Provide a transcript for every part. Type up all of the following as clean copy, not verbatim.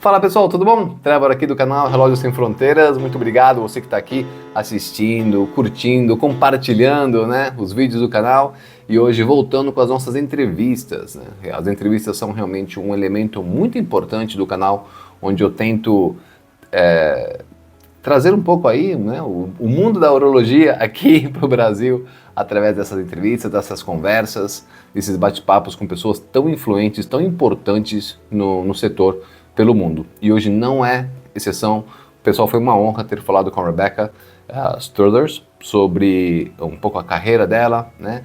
Fala pessoal, tudo bom? Trevor aqui do canal Relógio Sem Fronteiras. Muito obrigado você que está aqui assistindo, curtindo, compartilhando, né, os vídeos do canal. E hoje voltando com as nossas entrevistas, né? As entrevistas são realmente um elemento muito importante do canal, onde eu tento trazer um pouco aí, né, o mundo da urologia aqui para o Brasil, através dessas entrevistas, dessas conversas, desses bate-papos com pessoas tão influentes, tão importantes no setor pelo mundo. E hoje não é exceção. Pessoal, foi uma honra ter falado com a Rebecca Struthers sobre um pouco a carreira dela, né?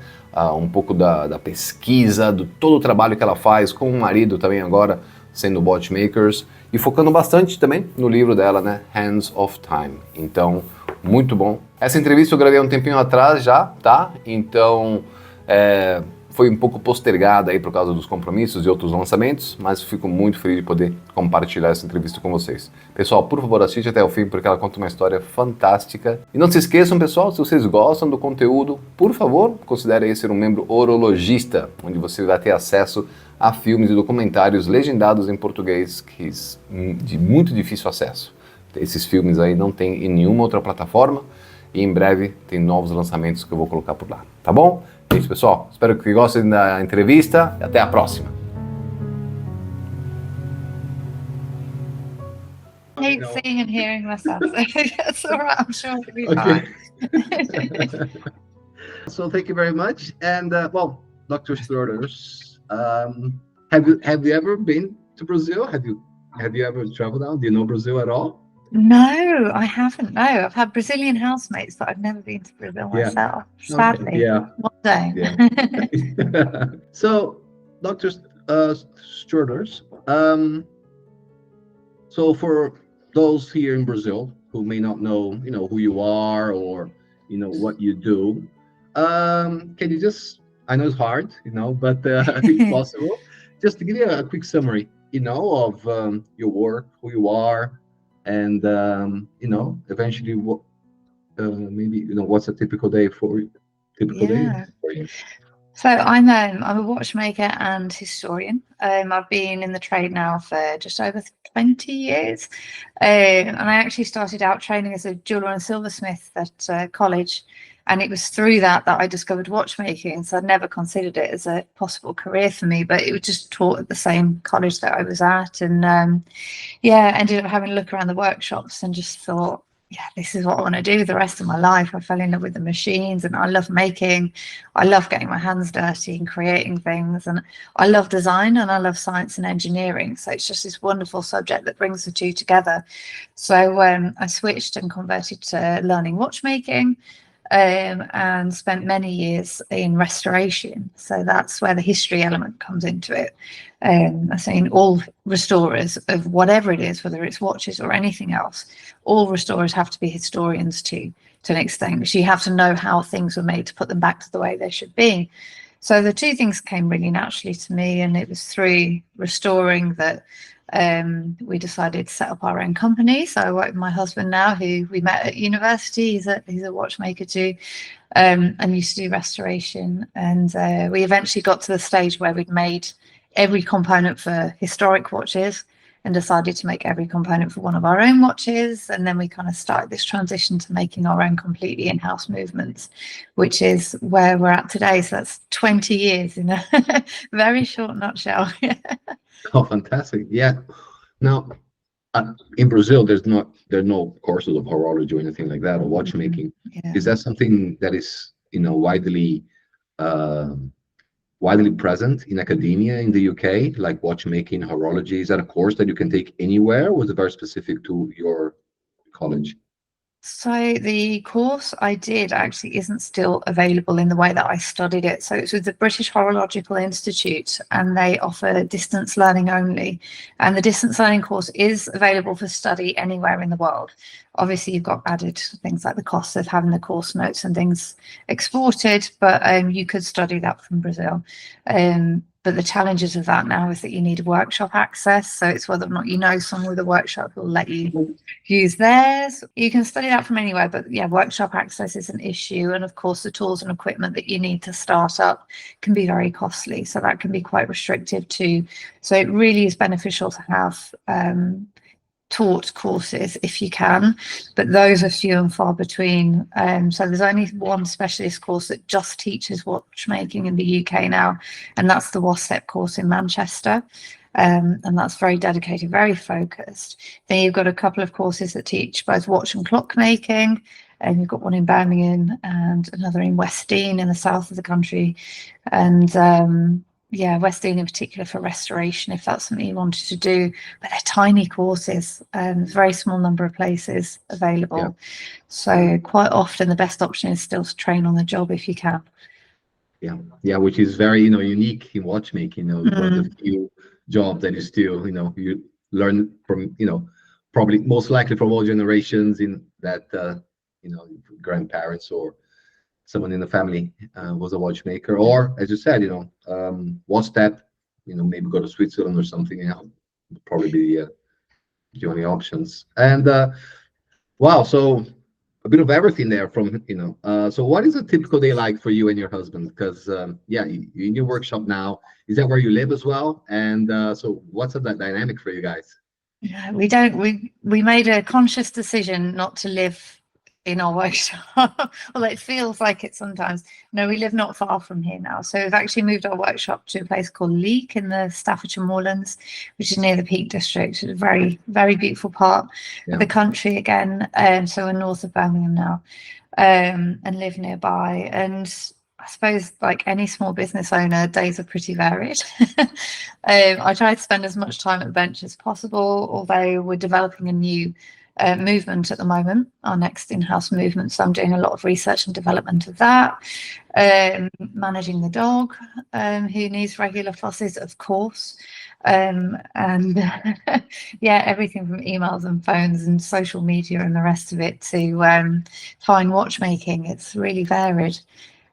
Um pouco da pesquisa, do todo o trabalho que ela faz com o marido também agora, sendo watchmakers, e focando bastante também no livro dela, né? Hands of Time. Então, muito bom. Essa entrevista eu gravei um tempinho atrás já, tá? Então, foi um pouco postergada aí por causa dos compromissos e outros lançamentos, mas fico muito feliz de poder compartilhar essa entrevista com vocês. Pessoal, por favor, assiste até o fim, porque ela conta uma história fantástica. E não se esqueçam, pessoal, se vocês gostam do conteúdo, por favor, considere aí ser um membro urologista, onde você vai ter acesso a filmes e documentários legendados em português, de muito difícil acesso. Esses filmes aí não tem em nenhuma outra plataforma, e em breve tem novos lançamentos que eu vou colocar por lá, tá bom? É isso, pessoal. Espero que gostem da entrevista e até a próxima. I hate seeing and hearing myself. That's all right. I'm sure it'll be fine. So thank you very much. And well, Dr. Struthers, have you ever been to Brazil? Have you ever traveled down? Do you know Brazil at all? No, I haven't. No, I've had Brazilian housemates, but I've never been to Brazil myself. Sadly, okay. Yeah. One day. Yeah. So, Dr. Struthers, so for those here in Brazil who may not know, who you are or, what you do, can you just, I know it's hard, but if possible, just to give you a quick summary, of your work, who you are, and eventually what maybe what's a typical day for you? So I'm a watchmaker and historian. I've been in the trade now for just over 20 years, and I actually started out training as a jeweler and silversmith at college, and it was through that I discovered watchmaking. So I'd never considered it as a possible career for me, but it was just taught at the same college that I was at, and ended up having a look around the workshops and just thought, yeah, this is what I want to do the rest of my life. I fell in love with the machines, and I love making. I love getting my hands dirty and creating things, and I love design, and I love science and engineering. So it's just this wonderful subject that brings the two together. So I switched and converted to learning watchmaking, and spent many years in restoration. So that's where the history element comes into it. I think all restorers of whatever it is, whether it's watches or anything else, all restorers have to be historians to an extent, because you have to know how things were made to put them back to the way they should be. So the two things came really naturally to me, and it was through restoring that we decided to set up our own company. So I work with my husband now, who we met at university. He's a watchmaker too, and used to do restoration. And we eventually got to the stage where we'd made every component for historic watches and decided to make every component for one of our own watches. And then we kind of started this transition to making our own completely in-house movements, which is where we're at today. So that's 20 years in a very short nutshell. Oh, fantastic. Yeah. Now, in Brazil, there are no courses of horology or anything like that, or watchmaking. Yeah. Is that something that is, widely present in academia in the UK, like watchmaking, horology? Is that a course that you can take anywhere, or was it very specific to your college? So the course I did actually isn't still available in the way that I studied it. So it's with the British Horological Institute, and they offer distance learning only. And the distance learning course is available for study anywhere in the world. Obviously, you've got added things like the costs of having the course notes and things exported, but you could study that from Brazil. But the challenges of that now is that you need workshop access. So it's whether or not you know someone with a workshop who will let you use theirs. You can study that from anywhere, but yeah, workshop access is an issue. And of course, the tools and equipment that you need to start up can be very costly. So that can be quite restrictive too. So it really is beneficial to have taught courses if you can, but those are few and far between. So there's only one specialist course that just teaches watchmaking in the UK now, and that's the WASTEP course in Manchester. And that's very dedicated, very focused. Then you've got a couple of courses that teach both watch and clock making, and you've got one in Birmingham and another in West Dean in the south of the country. And yeah, West Dean in particular for restoration, if that's something you wanted to do. But they're tiny courses, very small number of places available. Yeah. So quite often the best option is still to train on the job if you can. Yeah, which is very, unique in watchmaking. One of the few jobs that is still, you learn from, probably most likely from all generations in that, grandparents or someone in the family was a watchmaker, or as you said, WASTEP, maybe go to Switzerland or something, would probably be the only options. And wow, so a bit of everything there from, so what is a typical day like for you and your husband? Because you're in your workshop now. Is that where you live as well? And so what's that dynamic for you guys? Yeah, we made a conscious decision not to live in our workshop. Well, it feels like it sometimes. No, we live not far from here now. So we've actually moved our workshop to a place called Leek in the Staffordshire Moorlands, which is near the Peak District. It's a very, very beautiful part of the country again. So we're north of Birmingham now, and live nearby. And I suppose like any small business owner, days are pretty varied. I try to spend as much time at the bench as possible, although we're developing a new movement at the moment, our next in-house movement. So I'm doing a lot of research and development of that. Managing the dog, who needs regular fusses, of course. And yeah, everything from emails and phones and social media and the rest of it to fine watchmaking. It's really varied.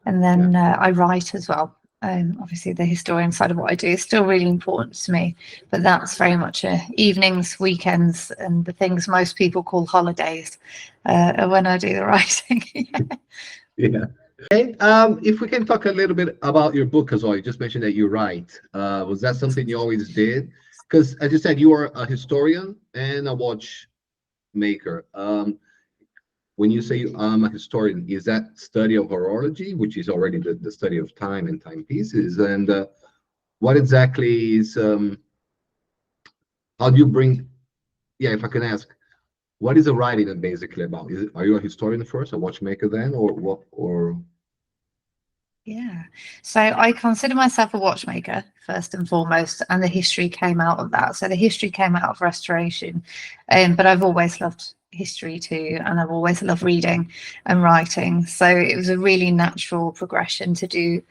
And then I write as well. Obviously the historian side of what I do is still really important to me, but that's very much evenings, weekends, and the things most people call holidays when I do the writing. Yeah. Okay. If we can talk a little bit about your book as well. You just mentioned that you write. Was that something you always did? Because as you said, you are a historian and a watchmaker. When you say I'm a historian, is that study of horology, which is already the study of time and timepieces? And what exactly is, how do you bring, if I can ask, what is the writing basically about? Are you a historian first, a watchmaker then, or what? Or yeah, so I consider myself a watchmaker first and foremost, and the history came out of that. So the history came out of restoration, but I've always loved history too, and I've always loved reading and writing. So it was a really natural progression to do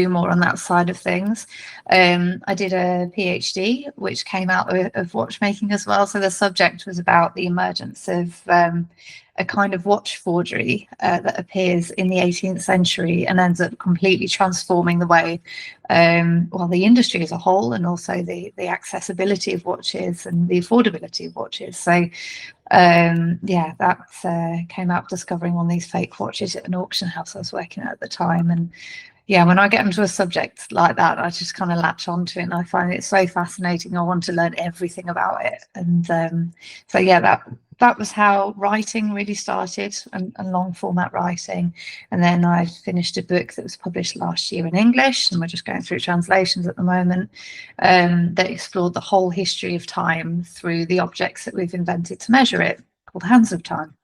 more on that side of things. I did a PhD, which came out of watchmaking as well. So the subject was about the emergence of a kind of watch forgery that appears in the 18th century and ends up completely transforming the way, the industry as a whole, and also the accessibility of watches and the affordability of watches. So that came out discovering one of these fake watches at an auction house I was working at the time. And yeah, when I get into a subject like that, I just kind of latch onto it, and I find it so fascinating. I want to learn everything about it. And so yeah, that was how writing really started, and long format writing. And then I finished a book that was published last year in English, and we're just going through translations at the moment, that explored the whole history of time through the objects that we've invented to measure it, called Hands of Time.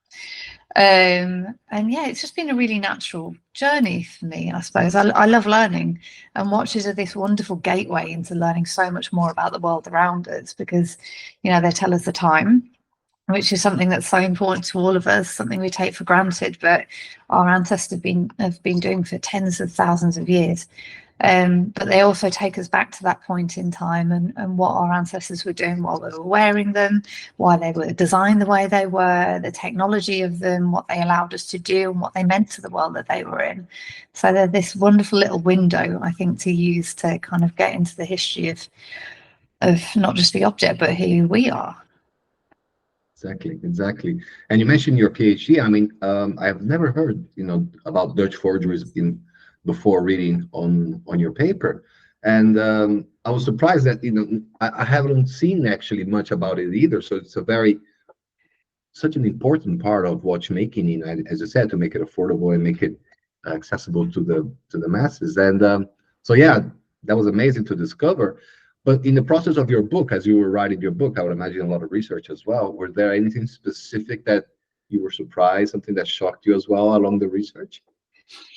And yeah, it's just been a really natural journey for me, I suppose. I love learning, and watches are this wonderful gateway into learning so much more about the world around us, because they tell us the time, which is something that's so important to all of us, something we take for granted, but our ancestors have been doing for tens of thousands of years. But they also take us back to that point in time and what our ancestors were doing while they were wearing them, why they were designed the way they were, the technology of them, what they allowed us to do, and what they meant to the world that they were in. So they're this wonderful little window, I think, to use to kind of get into the history of not just the object, but who we are. Exactly. And you mentioned your PhD. I mean, I've never heard, about Dutch forgeries before reading on your paper, and I was surprised that I haven't seen actually much about it either. So it's such an important part of watchmaking, as I said, to make it affordable and make it accessible to the masses. And so yeah, that was amazing to discover. But in the process of your book, as you were writing your book, I would imagine a lot of research as well. Were there anything specific that you were surprised, something that shocked you as well along the research?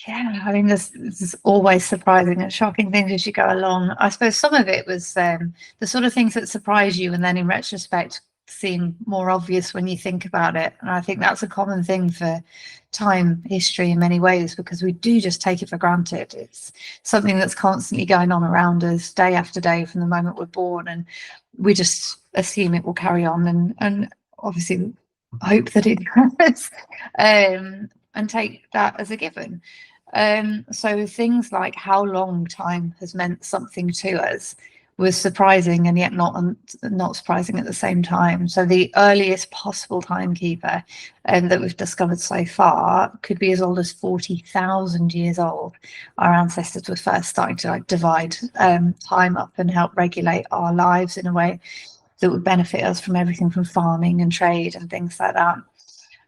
Yeah, I mean, this is always surprising and shocking things as you go along. I suppose some of it was the sort of things that surprise you and then in retrospect seem more obvious when you think about it. And I think that's a common thing for time history in many ways, because we do just take it for granted. It's something that's constantly going on around us day after day from the moment we're born, and we just assume it will carry on and obviously hope that it does, and take that as a given. So things like how long time has meant something to us was surprising, and yet not surprising at the same time. So the earliest possible timekeeper that we've discovered so far could be as old as 40,000 years old. Our ancestors were first starting to divide time up and help regulate our lives in a way that would benefit us from everything from farming and trade and things like that.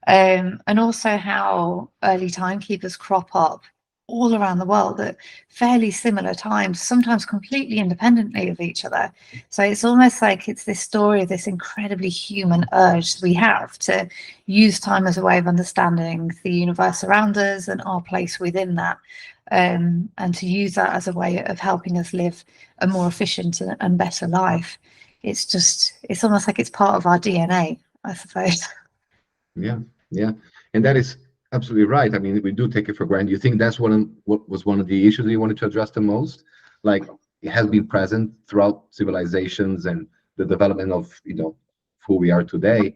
And also how early timekeepers crop up all around the world at fairly similar times, sometimes completely independently of each other. So it's almost like it's this story of this incredibly human urge we have to use time as a way of understanding the universe around us and our place within that, and to use that as a way of helping us live a more efficient and better life. It's almost like it's part of our DNA, I suppose. Yeah, and that is absolutely right. I mean, we do take it for granted. You think that's what was one of the issues you wanted to address the most? Like, it has been present throughout civilizations and the development of who we are today.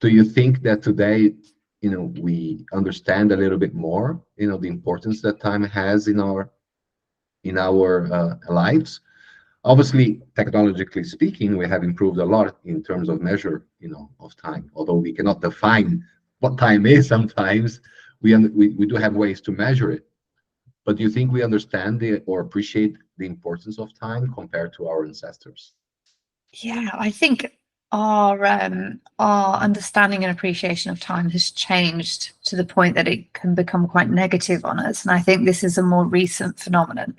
Do you think that today, we understand a little bit more, the importance that time has in our lives? Obviously, technologically speaking, we have improved a lot in terms of measure, of time. Although we cannot define what time is sometimes, we do have ways to measure it. But do you think we understand or appreciate the importance of time compared to our ancestors? Yeah, I think our understanding and appreciation of time has changed to the point that it can become quite negative on us. And I think this is a more recent phenomenon,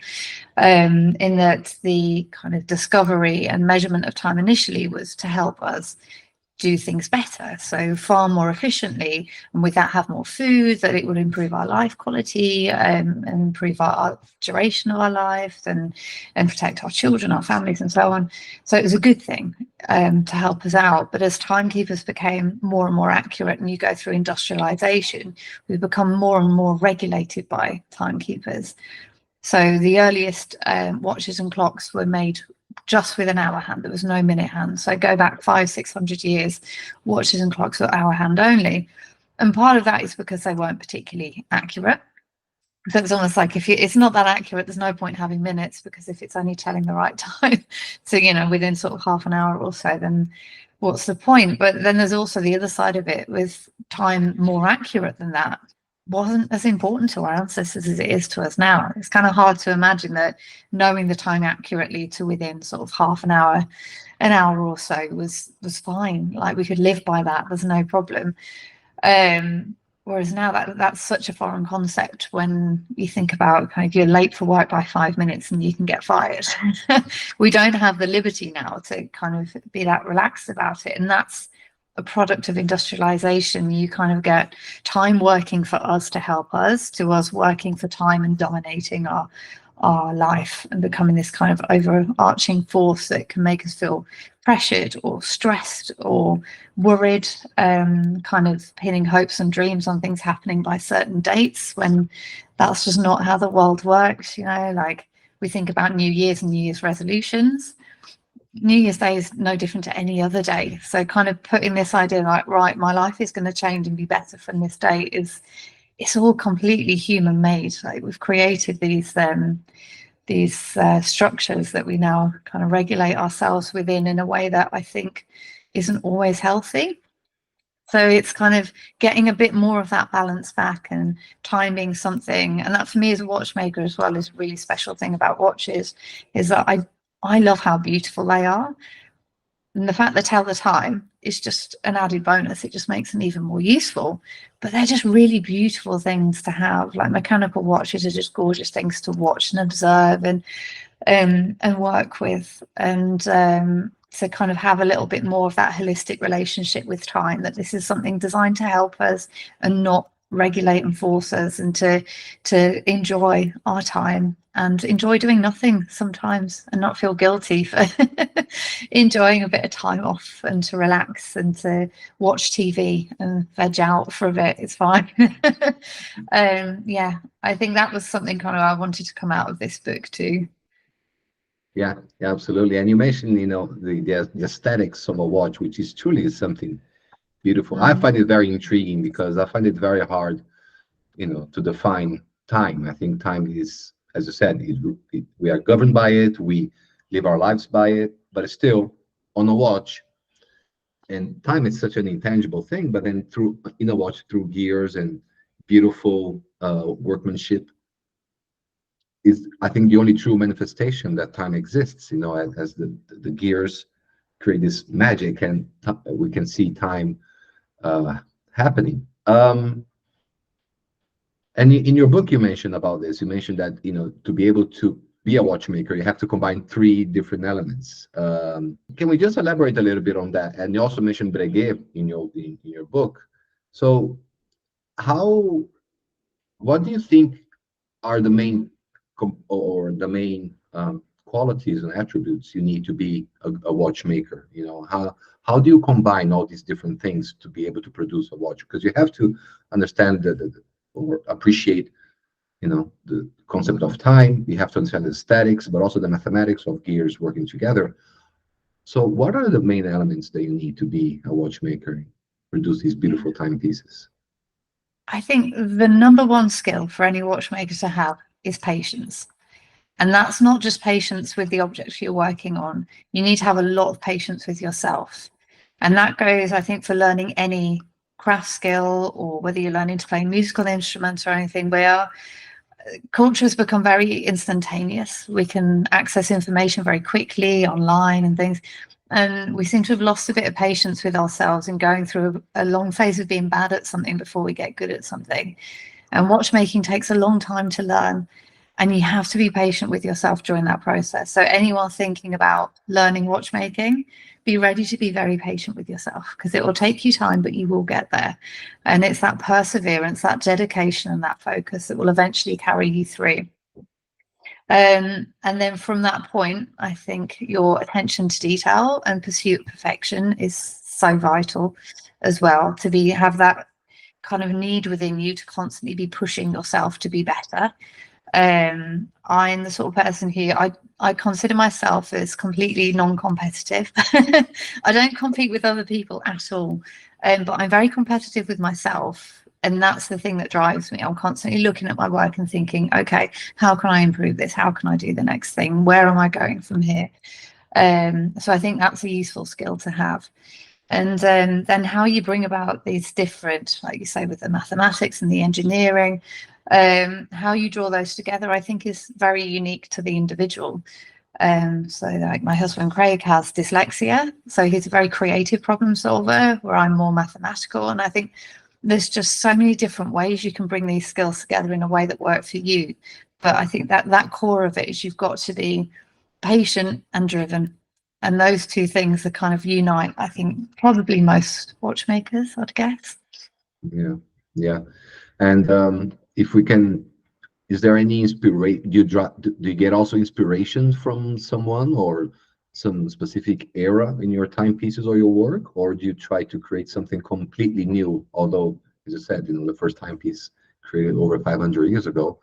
in that the kind of discovery and measurement of time initially was to help us do things better, so far more efficiently, and with that have more food, that it would improve our life quality, and improve our duration of our life, and protect our children, our families, and so on. So it was a good thing to help us out. But as timekeepers became more and more accurate, and you go through industrialization, we've become more and more regulated by timekeepers. So the earliest watches and clocks were made just with an hour hand. There was no minute hand. So go back 500-600 years, watches and clocks were hour hand only. And part of that is because they weren't particularly accurate. So it's almost like if it's not that accurate, there's no point having minutes, because if it's only telling the right time, so within sort of half an hour or so, then what's the point? But then there's also the other side of it, with time more accurate than that wasn't as important to our ancestors as it is to us now. It's kind of hard to imagine that knowing the time accurately to within sort of half an hour or so was fine. Like, we could live by that. There's no problem. Whereas now that's such a foreign concept when you think about kind of you're late for work by 5 minutes and you can get fired. We don't have the liberty now to kind of be that relaxed about it. And that's a product of industrialization. You kind of get time working for us to help us, to us working for time and dominating our life and becoming this kind of overarching force that can make us feel pressured or stressed or worried, kind of pinning hopes and dreams on things happening by certain dates when that's just not how the world works. Like, we think about New Year's and New Year's resolutions. New Year's Day is no different to any other day. So kind of putting this idea like, right, my life is going to change and be better from this day it's all completely human made. Like we've created these structures that we now kind of regulate ourselves within in a way that I think isn't always healthy. So it's kind of getting a bit more of that balance back and time being something. And that for me as a watchmaker as well is a really special thing about watches, is that I love how beautiful they are. And the fact they tell the time is just an added bonus. It just makes them even more useful. But they're just really beautiful things to have. Like mechanical watches are just gorgeous things to watch and observe and work with. And to kind of have a little bit more of that holistic relationship with time, that this is something designed to help us and not regulate and force us, and to enjoy our time and enjoy doing nothing sometimes and not feel guilty for enjoying a bit of time off and to relax and to watch TV and veg out for a bit. It's fine. Yeah, I think that was something kind of I wanted to come out of this book too. Yeah, absolutely. And you mentioned, the aesthetics of a watch, which is truly something beautiful. I find it very intriguing because I find it very hard, to define time. I think time is, as you said, we are governed by it. We live our lives by it, but it's still on a watch. And time is such an intangible thing, but then in a watch, through gears and beautiful workmanship, is, I think, the only true manifestation that time exists, as the gears create this magic, and we can see time happening. And in your book, you mentioned about this. You mentioned that, to be able to be a watchmaker, you have to combine 3 different elements. Can we just elaborate a little bit on that? And you also mentioned Breguet in your book. So what do you think are the main qualities and attributes you need to be a watchmaker? How do you combine all these different things to be able to produce a watch? Because you have to understand or appreciate, the concept of time. You have to understand the aesthetics, but also the mathematics of gears working together. So what are the main elements that you need to be a watchmaker, produce these beautiful timepieces? I think the number one skill for any watchmaker to have is patience. And that's not just patience with the objects you're working on. You need to have a lot of patience with yourself. And that goes, I think, for learning any craft skill, or whether you're learning to play musical instruments or anything, where culture has become very instantaneous. We can access information very quickly online and things. And we seem to have lost a bit of patience with ourselves in going through a long phase of being bad at something before we get good at something. And watchmaking takes a long time to learn. And you have to be patient with yourself during that process. So anyone thinking about learning watchmaking, be ready to be very patient with yourself, because it will take you time, but you will get there. And it's that perseverance, that dedication and that focus that will eventually carry you through. And then from that point, I think your attention to detail and pursuit of perfection is so vital as well, to have that kind of need within you to constantly be pushing yourself to be better. I'm the sort of person who I consider myself as completely non-competitive. I don't compete with other people at all, but I'm very competitive with myself, and that's the thing that drives me. I'm constantly looking at my work and thinking, okay, how can I improve this? How can I do the next thing? Where am I going from here? So I think that's a useful skill to have. And then how you bring about these different, like you say, with the mathematics and the engineering, how you draw those together, I think, is very unique to the individual. So like my husband Craig has dyslexia, so he's a very creative problem solver, where I'm more mathematical. And I think there's just so many different ways you can bring these skills together in a way that work for you. But I think that core of it is you've got to be patient and driven. And those 2 things are kind of unite, I think, probably most watchmakers, I'd guess. Yeah. And if we can, is there any inspiration? Do you get also inspiration from someone or some specific era in your timepieces or your work, or do you try to create something completely new? Although, as I said, the first timepiece created over 500 years ago,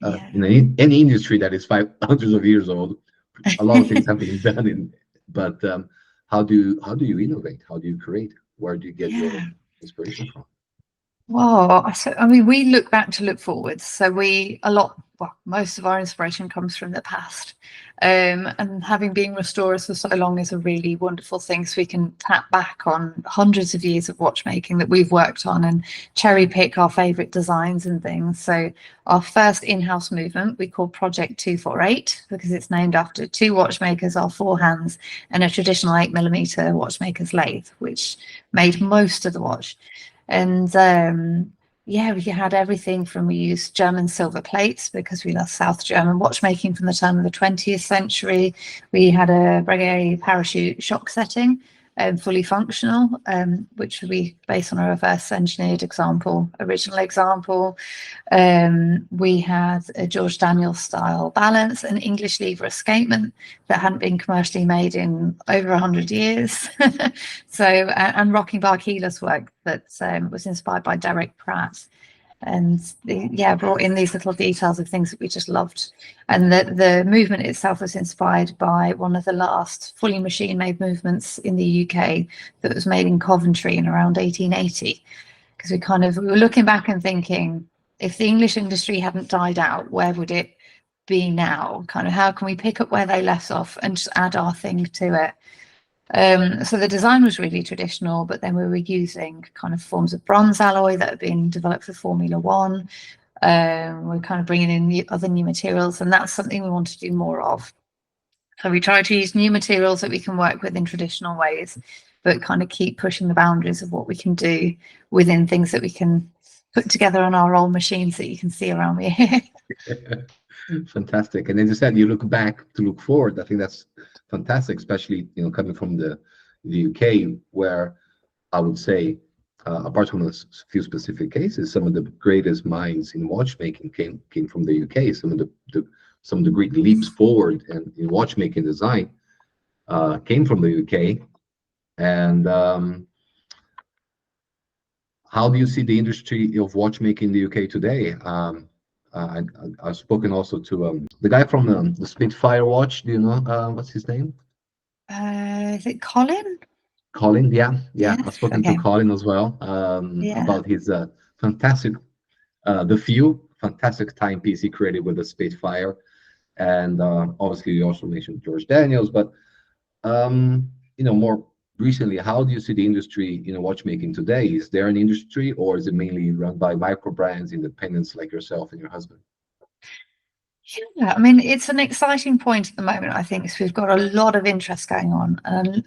Yeah. In any industry that is 500 of years old, a lot of things have been done but how do you innovate? How do you create? Where do you get your Yeah. inspiration from? Well, I mean, we look back to look forwards. So most of our inspiration comes from the past. And having been restorers for so long is a really wonderful thing. So we can tap back on hundreds of years of watchmaking that we've worked on and cherry pick our favorite designs and things. So our first in-house movement we call Project 248 because it's named after two watchmakers, our four hands, and a traditional 8mm watchmaker's lathe, which made most of the watch. And yeah, we had everything from, we used German silver plates because we love South German watchmaking from the turn of the 20th century. We had a Breguet parachute shock setting, fully functional, which would be based on a reverse engineered original example. We had a George Daniels style balance, an English lever escapement that hadn't been commercially made in over 100 years. So, and rocking bar keyless work that was inspired by Derek Pratt. And brought in these little details of things that we just loved. And the movement itself was inspired by one of the last fully machine-made movements in the UK that was made in Coventry in around 1880. Because we were looking back and thinking, if the English industry hadn't died out, where would it be now? Kind of how can we pick up where they left off and just add our thing to it? So the design was really traditional, but then we were using kind of forms of bronze alloy that had been developed for Formula One. We're kind of bringing in other new materials, and that's something we want to do more of. So we try to use new materials that we can work with in traditional ways, but kind of keep pushing the boundaries of what we can do within things that we can put together on our old machines that you can see around me here. Fantastic. And as you said, you look back to look forward. I think that's fantastic, especially coming from the UK, where I would say, apart from a few specific cases, some of the greatest minds in watchmaking came from the UK. Some of the great leaps forward in watchmaking design came from the UK. And how do you see the industry of watchmaking in the UK today? I've spoken also to the guy from the Spitfire watch. Do you know what's his name? Is it Colin? Colin, yeah. Yes, I've spoken okay. to Colin as well about his fantastic, fantastic timepiece he created with the Spitfire, and obviously you also mentioned George Daniels, but more recently, how do you see the industry watchmaking today? Is there an industry, or is it mainly run by micro brands, independents like yourself and your husband? Yeah, I mean, it's an exciting point at the moment, I think. So we've got a lot of interest going on, and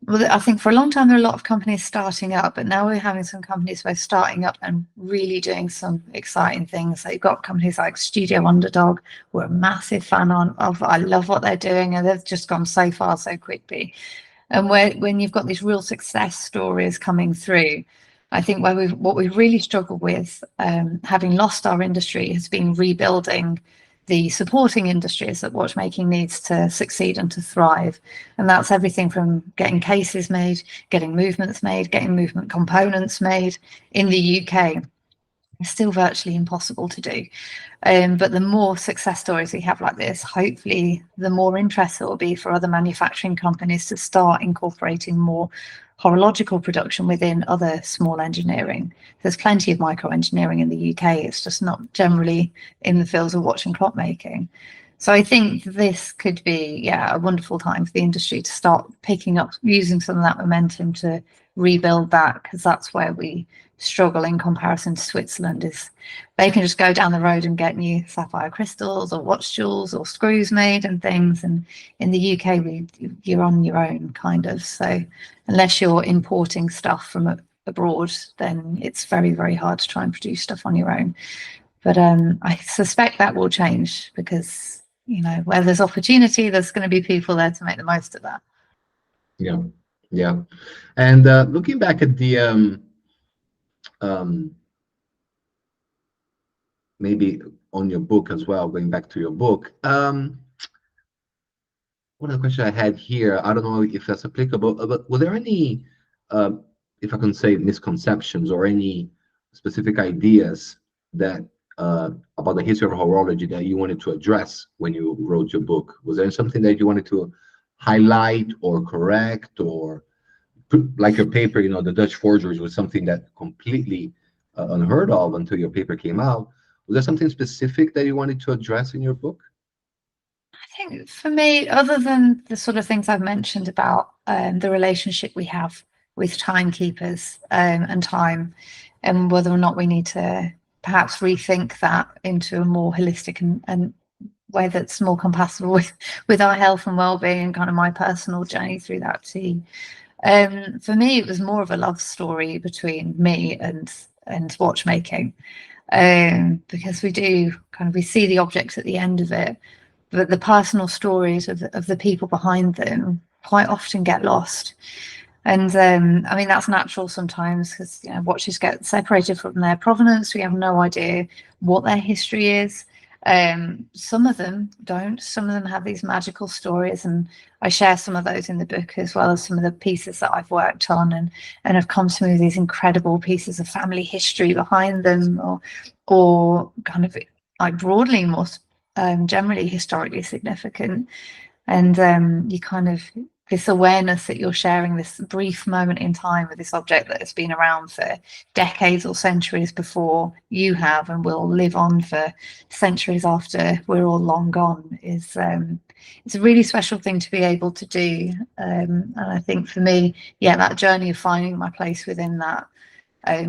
I think for a long time there are a lot of companies starting up, but now we're having some companies both starting up and really doing some exciting things. So you've got companies like Studio Underdog, we're a massive fan of. I love what they're doing, and they've just gone so far so quickly. And when you've got these real success stories coming through, I think what we've really struggled with, having lost our industry, has been rebuilding the supporting industries that watchmaking needs to succeed and to thrive. And that's everything from getting cases made, getting movements made, getting movement components made. In the UK, it's still virtually impossible to do. But the more success stories we have like this, hopefully the more interest there will be for other manufacturing companies to start incorporating more horological production within other small engineering. There's plenty of micro engineering in the UK. It's just not generally in the fields of watch and clock making. So I think this could be, a wonderful time for the industry to start picking up, using some of that momentum to rebuild that, because that's where we struggle in comparison to Switzerland. Is they can just go down the road and get new sapphire crystals or watch jewels or screws made and things, and in the UK you're on your own, kind of. So unless you're importing stuff from abroad, then it's very, very hard to try and produce stuff on your own. But I suspect that will change, because where there's opportunity, there's going to be people there to make the most of that. Yeah. And looking back at the maybe on your book as well, going back to your book, one of the questions I had here, I don't know if that's applicable, but were there any, if I can say, misconceptions or any specific ideas that about the history of horology that you wanted to address when you wrote your book? Was there something that you wanted to highlight or correct, or like your paper, the Dutch forgeries was something that completely unheard of until your paper came out. Was there something specific that you wanted to address in your book? I think for me, other than the sort of things I've mentioned about the relationship we have with timekeepers and time, and whether or not we need to perhaps rethink that into a more holistic and way that's more compatible with our health and well-being, and kind of my personal journey through that too. For me, it was more of a love story between me and watchmaking, because we see the objects at the end of it, but the personal stories of the people behind them quite often get lost. And I mean, that's natural sometimes, because watches get separated from their provenance. We have no idea what their history is. Some of them don't. Some of them have these magical stories, and I share some of those in the book, as well as some of the pieces that I've worked on and have come to me with these incredible pieces of family history behind them, or kind of like broadly more generally historically significant. And you kind of, this awareness that you're sharing this brief moment in time with this object that has been around for decades or centuries before you have, and will live on for centuries after we're all long gone, is it's a really special thing to be able to do. And I think for me, that journey of finding my place within that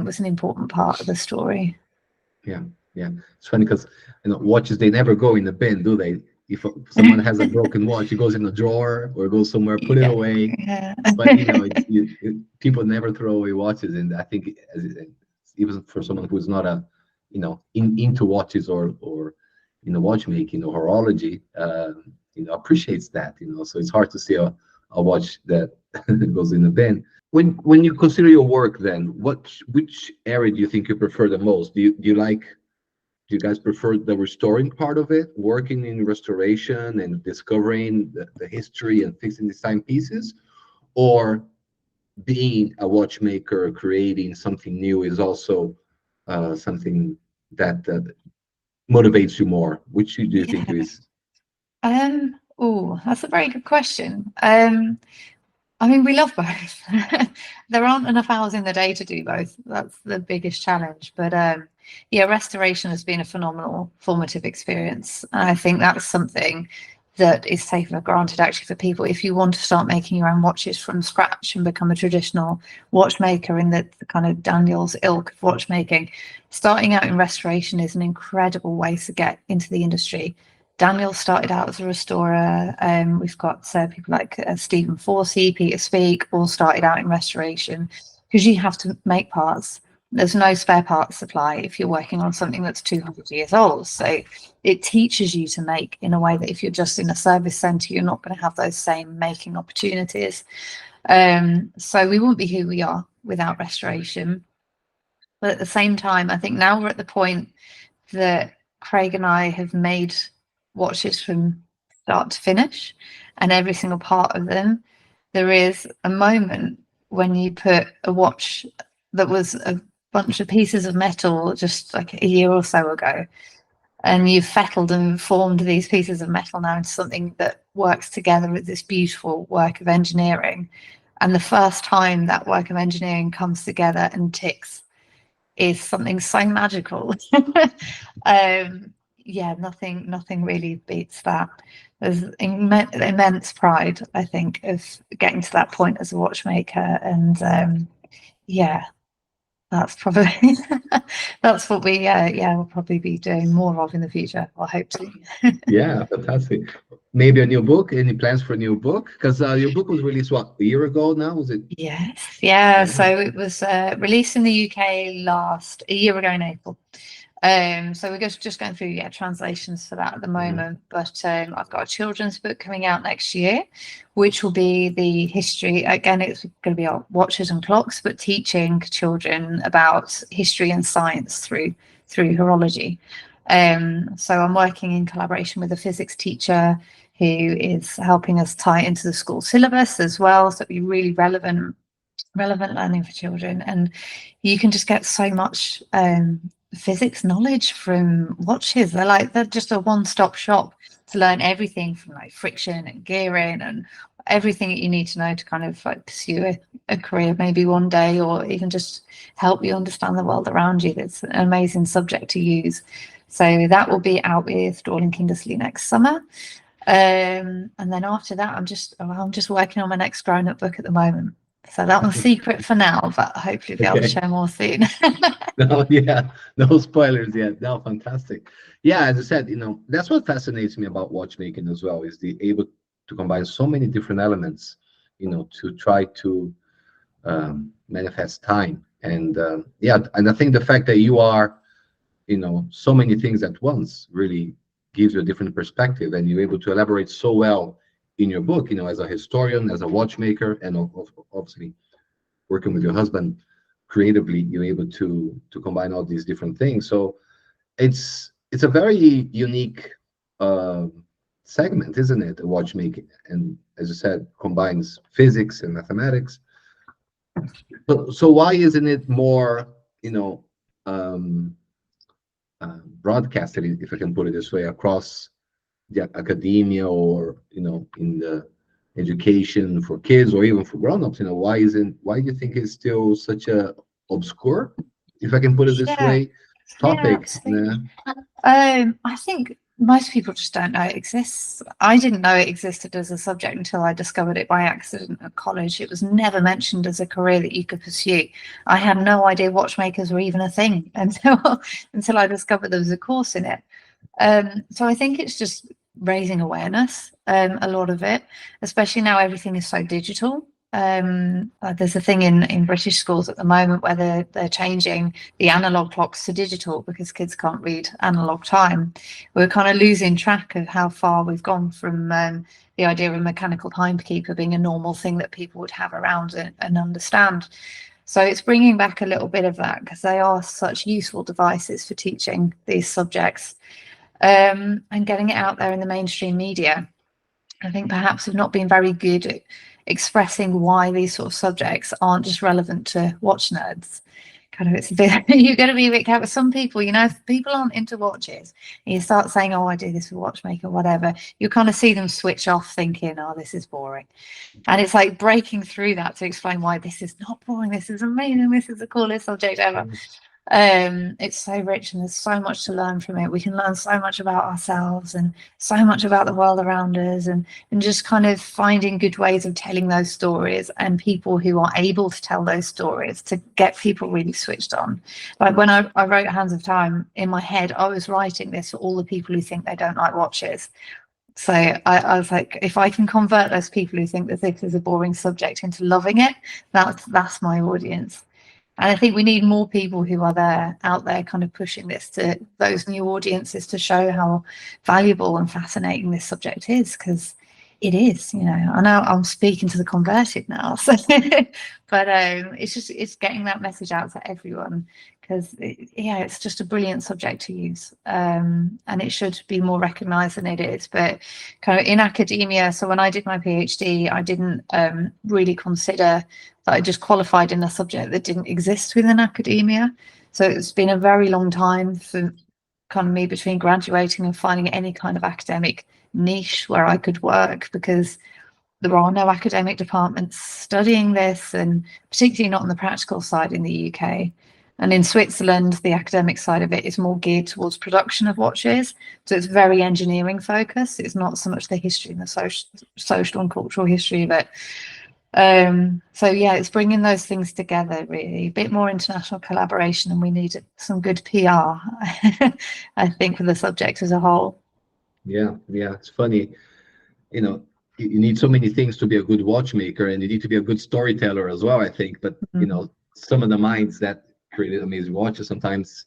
was an important part of the story. Yeah, it's funny because watches, they never go in the bin, do they? If someone has a broken watch, it goes in a drawer or goes somewhere, put it away. Yeah. But people never throw away watches, and I think even for someone who's not into watches or watchmaking or horology, appreciates that. So it's hard to see a watch that goes in the bin. When you consider your work, then which area do you think you prefer the most? Do you guys prefer the restoring part of it, working in restoration and discovering the history and fixing these timepieces, or being a watchmaker, creating something new is also something that motivates you more? Which do you think is? Oh, that's a very good question. I mean, we love both. There aren't enough hours in the day to do both. That's the biggest challenge. But restoration has been a phenomenal formative experience. And I think that's something that is taken for granted actually for people. If you want to start making your own watches from scratch and become a traditional watchmaker in the kind of Daniel's ilk of watchmaking, starting out in restoration is an incredible way to get into the industry. Daniel started out as a restorer. We've got people like Stephen Forsey, Peter Speak, all started out in restoration, because you have to make parts. There's no spare parts supply if you're working on something that's 200 years old. So it teaches you to make in a way that if you're just in a service centre, you're not going to have those same making opportunities. So we wouldn't be who we are without restoration. But at the same time, I think now we're at the point that Craig and I have made watches from start to finish, and every single part of them, there is a moment when you put a watch that was a bunch of pieces of metal just like a year or so ago, and you've fettled and formed these pieces of metal now into something that works together with this beautiful work of engineering. And the first time that work of engineering comes together and ticks is something so magical. Nothing really beats that. There's immense pride, I think, of getting to that point as a watchmaker, and that's probably that's what we'll probably be doing more of in the future. I hope to. Yeah, fantastic. Maybe a new book. Any plans for a new book? Because your book was released a year ago now, was it? Yes, yeah. So it was released in the UK a year ago in April. So we're just going through translations for that at the moment. But I've got a children's book coming out next year, which will be the history. Again, it's going to be on watches and clocks, but teaching children about history and science through horology. So I'm working in collaboration with a physics teacher who is helping us tie into the school syllabus as well. So it'll be really relevant learning for children, and you can just get so much physics knowledge from watches. They're just a one-stop shop to learn everything from like friction and gearing and everything that you need to know to kind of like pursue a career maybe one day, or even just help you understand the world around you. It's an amazing subject to use. So that will be out with Dorling Kindersley next summer. And then after that, I'm just working on my next grown-up book at the moment. So that one's secret for now, but hopefully be able to Okay. share more soon. No, yeah, no spoilers yet. No, fantastic. Yeah, as I said, that's what fascinates me about watchmaking as well, is the able to combine so many different elements, to try to manifest time. And yeah, and I think the fact that you are, so many things at once really gives you a different perspective, and you're able to elaborate so well in your book, as a historian, as a watchmaker, and obviously working with your husband creatively, you're able to combine all these different things. So it's a very unique segment, isn't it? Watchmaking, and as you said, combines physics and mathematics. But so why isn't it more, um, broadcasted, if I can put it this way, across the academia, or in the education for kids or even for grown-ups? Why do you think it's still such a obscure, if I can put it this Yeah, way, yeah, topic? absolutely. I think most people just don't know it exists. I didn't know it existed as a subject until I discovered it by accident at college. It was never mentioned as a career that you could pursue. I had no idea watchmakers were even a thing until I discovered there was a course in it. So I think it's just raising awareness, a lot of it, especially now everything is so digital. There's a thing in British schools at the moment where they're changing the analog clocks to digital because kids can't read analog time. We're kind of losing track of how far we've gone from the idea of a mechanical timekeeper being a normal thing that people would have around and understand. So it's bringing back a little bit of that, because they are such useful devices for teaching these subjects, and getting it out there in the mainstream media. I think perhaps we've not been very good at expressing why these sort of subjects aren't just relevant to watch nerds. Kind of, it's a bit, you've got to be a bit careful. Some people, if people aren't into watches, and you start saying, "Oh, I do this for watchmaker," whatever, you kind of see them switch off, thinking, "Oh, this is boring." And it's like breaking through that to explain why this is not boring. This is amazing. This is the coolest subject ever. It's so rich, and there's so much to learn from it. We can learn so much about ourselves and so much about the world around us, and just kind of finding good ways of telling those stories and people who are able to tell those stories to get people really switched on. Like when I wrote Hands of Time, in my head I was writing this for all the people who think they don't like watches. So I was like, if I can convert those people who think that this is a boring subject into loving it, that's my audience. And I think we need more people who are out there kind of pushing this to those new audiences to show how valuable and fascinating this subject is, because it is. I know I'm speaking to the converted now, so but it's getting that message out to everyone, because it's just a brilliant subject to use, and it should be more recognized than it is. But kind of in academia, so when I did my PhD, I didn't really consider that I just qualified in a subject that didn't exist within academia. So it's been a very long time for kind of me between graduating and finding any kind of academic niche where I could work, because there are no academic departments studying this, and particularly not on the practical side in the UK. And in Switzerland, the academic side of it is more geared towards production of watches. So it's very engineering focused. It's not so much the history and the social and cultural history of it. So yeah, it's bringing those things together, really. A bit more international collaboration, and we need some good PR, I think, for the subject as a whole. Yeah, it's funny. You need so many things to be a good watchmaker, and you need to be a good storyteller as well, I think. But some of the minds that created amazing watches sometimes,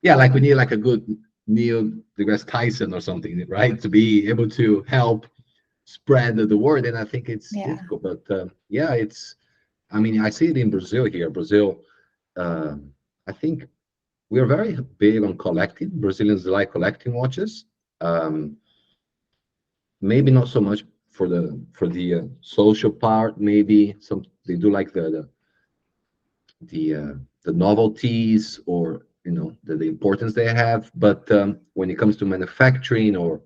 like we need like a good Neil deGrasse Tyson or something, right, to be able to help spread the word. And I think it's difficult, but I see it in Brazil here. Brazil, I think we're very big on collecting. Brazilians like collecting watches. Maybe not so much for the social part. Maybe they do like the novelties, or the importance they have. But when it comes to manufacturing, or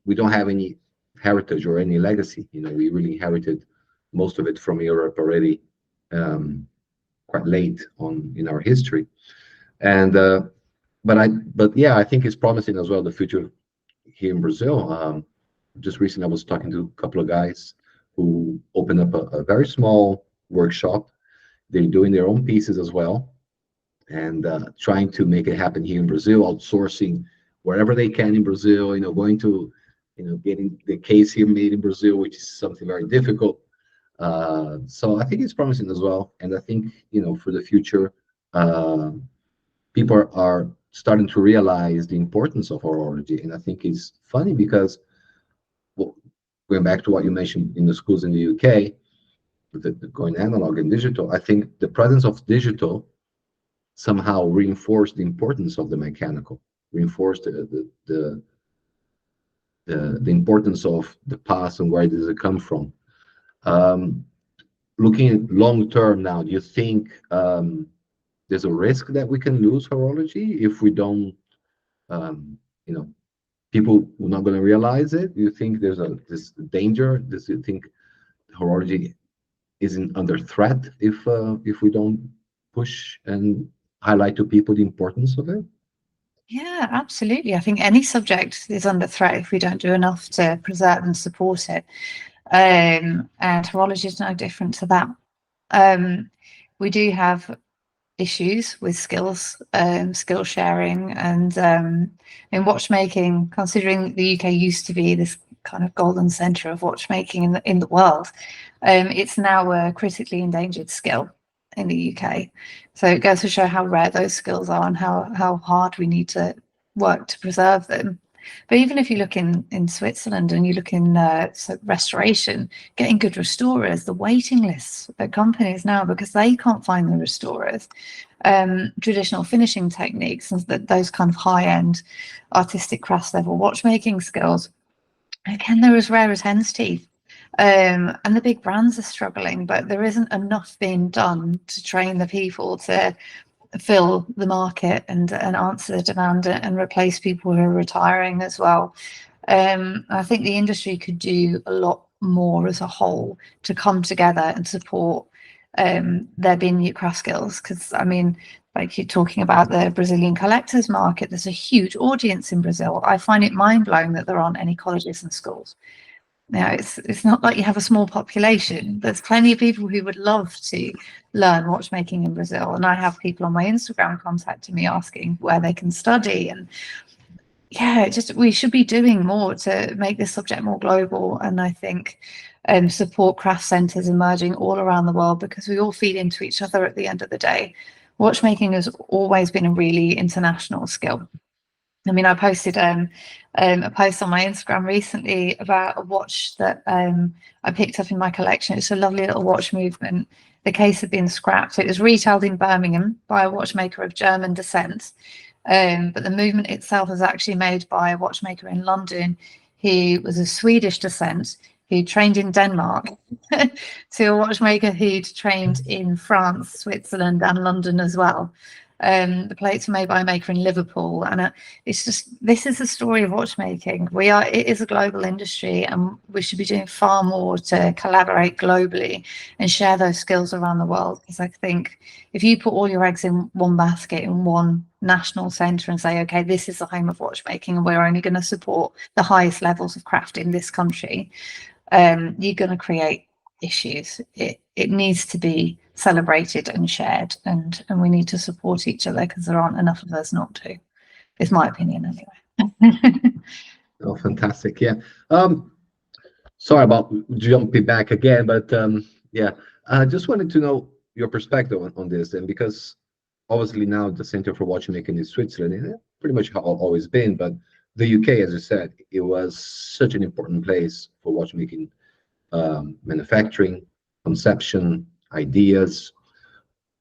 we don't have any heritage or any legacy. We really inherited most of it from Europe already, quite late on in our history. And but yeah, I think it's promising as well, the future here in Brazil. Just recently, I was talking to a couple of guys who opened up a very small workshop. They're doing their own pieces as well, and trying to make it happen here in Brazil, outsourcing wherever they can in Brazil. Going to getting the case here made in Brazil, which is something very difficult. So I think it's promising as well, and I think for the future, people are starting to realize the importance of horology. And I think it's funny because, well, going back to what you mentioned in the schools in the UK, the going analog and digital, I think the presence of digital somehow reinforced the importance of the mechanical, reinforced the importance of the past and where does it come from. Looking long term now, do you think there's a risk that we can lose horology if we don't, people are not going to realize it? Do you think there's this danger? Do you think horology isn't under threat if we don't push and highlight to people the importance of it? Yeah, absolutely. I think any subject is under threat if we don't do enough to preserve and support it. And horology is no different to that. We do have issues with skills, skill sharing, and in watchmaking, considering the UK used to be this kind of golden centre of watchmaking in the world, it's now a critically endangered skill in the UK. So it goes to show how rare those skills are and how hard we need to work to preserve them. But even if you look in Switzerland and you look in restoration, getting good restorers, the waiting lists at companies now because they can't find the restorers, traditional finishing techniques, and those kind of high-end artistic crafts level watchmaking skills, again, they're as rare as hen's teeth. And the big brands are struggling, but there isn't enough being done to train the people to fill the market and answer the demand and replace people who are retiring as well. I think the industry could do a lot more as a whole to come together and support there being new craft skills, because I mean, like you're talking about the Brazilian collectors market, there's a huge audience in Brazil. I find it mind-blowing that there aren't any colleges and schools. Now, it's not like you have a small population. There's plenty of people who would love to learn watchmaking in Brazil. And I have people on my Instagram contacting me asking where they can study. And yeah, we should be doing more to make this subject more global. And I think support craft centres emerging all around the world, because we all feed into each other at the end of the day. Watchmaking has always been a really international skill. I mean, I posted a post on my Instagram recently about a watch that I picked up in my collection. It's a lovely little watch movement. The case had been scrapped. It was retailed in Birmingham by a watchmaker of German descent, but the movement itself was actually made by a watchmaker in London who was of Swedish descent, who trained in Denmark, to a watchmaker who'd trained in France, Switzerland, and London as well. The plates were made by a maker in Liverpool, and it's just, this is the story of watchmaking. It is a global industry, and we should be doing far more to collaborate globally and share those skills around the world. Because I think if you put all your eggs in one basket in one national centre and say, okay, this is the home of watchmaking, and we're only going to support the highest levels of craft in this country, you're going to create issues. It needs to be celebrated and shared, and we need to support each other, because there aren't enough of us not to. It's my opinion anyway. Oh, fantastic. Yeah. Sorry about jumping back again, but yeah, I just wanted to know your perspective on this, and because obviously now the Center for Watchmaking in Switzerland is pretty much how it's always been, but the UK, as you said, it was such an important place for watchmaking, manufacturing, conception, ideas.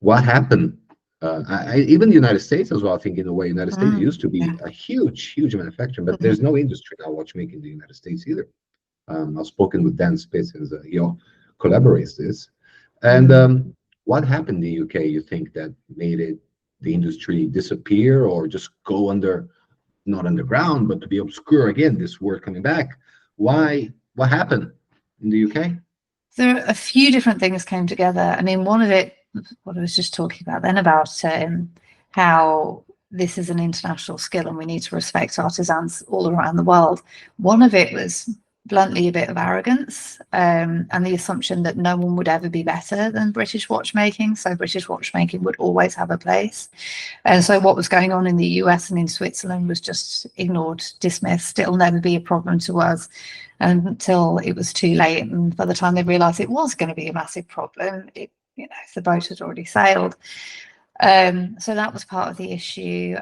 What happened? Even the United States as well. I think in a way, United States used to be a huge manufacturer, but there's no industry now watchmaking in the United States either. I've spoken with Dan Spitz, and he collaborates this. And what happened in the UK, you think, that made it the industry disappear or just go under, not underground, but to be obscure again, this word coming back. Why? What happened in the UK? There are a few different things came together. I mean, one of it, what I was just talking about then, about how this is an international skill and we need to respect artisans all around the world. One of it was bluntly a bit of arrogance, and the assumption that no one would ever be better than British watchmaking, so British watchmaking would always have a place. And so what was going on in the US and in Switzerland was just ignored, dismissed. It'll never be a problem to us, until it was too late. And by the time they realized it was going to be a massive problem, the boat had already sailed. So that was part of the issue.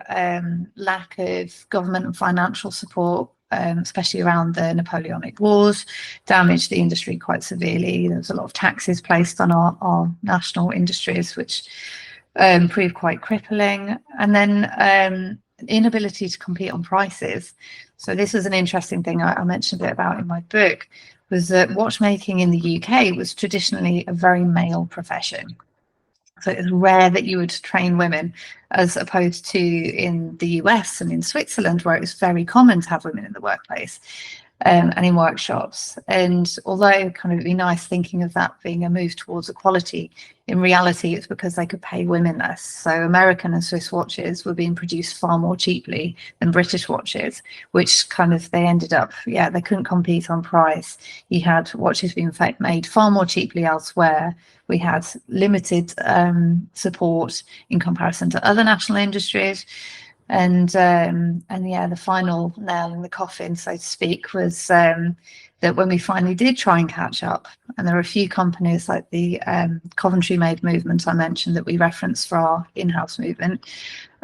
Lack of government and financial support, especially around the Napoleonic Wars, damaged the industry quite severely. There was a lot of taxes placed on our national industries, which proved quite crippling. And then inability to compete on prices. So this was an interesting thing I mentioned a bit about in my book, was that watchmaking in the UK was traditionally a very male profession. So it was rare that you would train women, as opposed to in the US and in Switzerland, where it was very common to have women in the workplace and in workshops. And although kind of it'd be nice thinking of that being a move towards equality, in reality, it's because they could pay women less. So American and Swiss watches were being produced far more cheaply than British watches, which kind of they ended up, they couldn't compete on price. You had watches being made far more cheaply elsewhere. We had limited support in comparison to other national industries. And the final nail in the coffin, so to speak, was that when we finally did try and catch up, and there are a few companies like the Coventry Made movement I mentioned that we referenced for our in-house movement,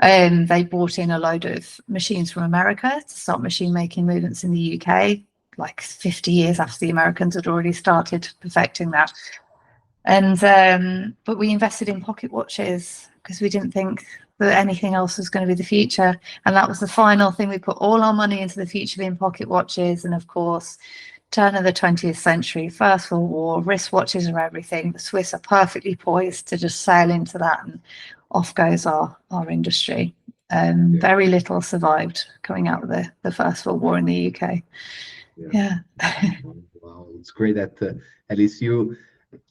they brought in a load of machines from America to start machine making movements in the UK, like 50 years after the Americans had already started perfecting that. And but we invested in pocket watches because we didn't think that anything else was going to be the future. And that was the final thing. We put all our money into the future being pocket watches. And of course, turn of the 20th century, First World War, wristwatches are everything. The Swiss are perfectly poised to just sail into that, and off goes our industry. Very little survived coming out of the First World War in the UK. Yeah. Wow, it's great that at least you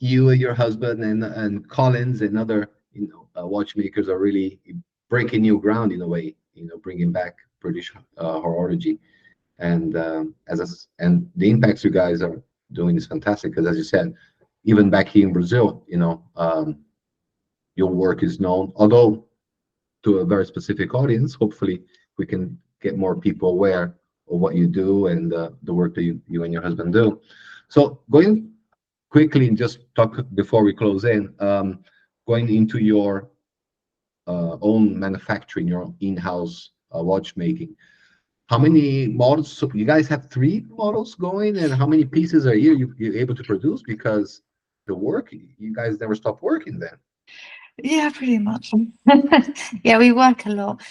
and your husband and Collins and other watchmakers are really breaking new ground in a way, bringing back British horology, and and the impacts you guys are doing is fantastic, because as you said, even back here in Brazil, your work is known, although to a very specific audience. Hopefully we can get more people aware of what you do and the work that you and your husband do. So going quickly and just talk before we close in, going into your own manufacturing, your own in-house watchmaking. How many models? So you guys have 3 models going, and how many pieces a year you're able to produce? Because the work, you guys never stop working then. Yeah, pretty much. Yeah, we work a lot.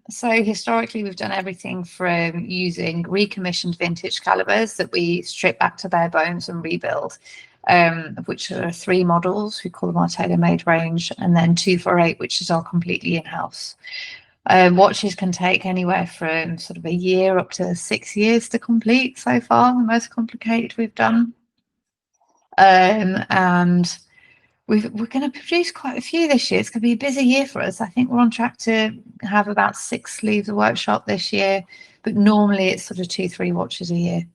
So historically, we've done everything from using recommissioned vintage calibers that we strip back to bare bones and rebuild, of which are 3 models. We call them our tailor-made range, and then 248, which is our completely in-house. Watches can take anywhere from sort of a year up to 6 years to complete so far, the most complicated we've done. And we're going to produce quite a few this year. It's going to be a busy year for us. I think we're on track to have about 6 leave the workshop this year, but normally it's sort of 2-3 watches a year.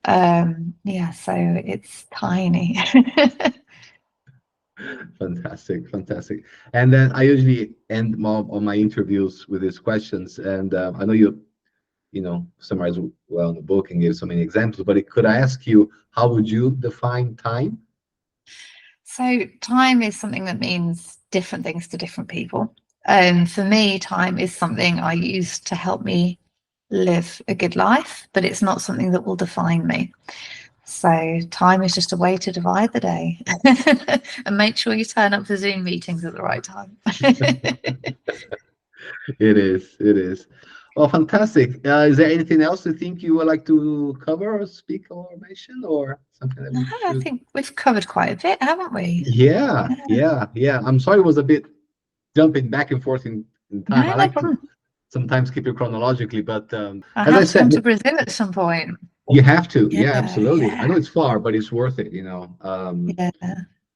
So it's tiny. Fantastic. And then I usually end on my interviews with these questions, and I know you summarize well in the book and gave so many examples, but could I ask you, how would you define time? So time is something that means different things to different people. For me, time is something I use to help me live a good life, but it's not something that will define me. So time is just a way to divide the day and make sure you turn up for Zoom meetings at the right time. It is. Well, fantastic. Is there anything else you think you would like to cover or speak or mention, or something that I think we've covered quite a bit, haven't we? Yeah. I'm sorry it was a bit jumping back and forth in time. No, I no like to problem. sometimes keep it chronologically, but I as have I to said, come to Brazil at some point. you have to. Yeah, Yeah, absolutely. I yeah, know it's far, but it's worth it. yeah.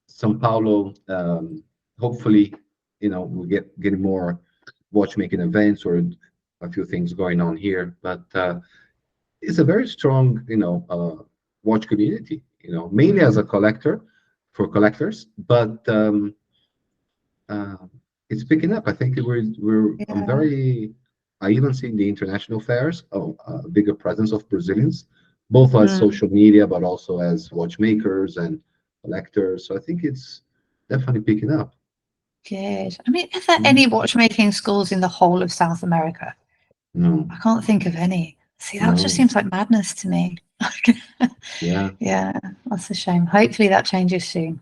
São Paulo. Hopefully, we getting more watchmaking events or a few things going on here. But it's a very strong, watch community. Mainly as a collector for collectors, but uh, it's picking up. I think I'm Yeah. very. I even see in the international fairs a bigger presence of Brazilians, both as social media, but also as watchmakers and collectors. So I think it's definitely picking up. Good. I mean, are there any watchmaking schools in the whole of South America? No, I can't think of any. See, that just no, seems like madness to me. yeah. Yeah, that's a shame. Hopefully that changes soon.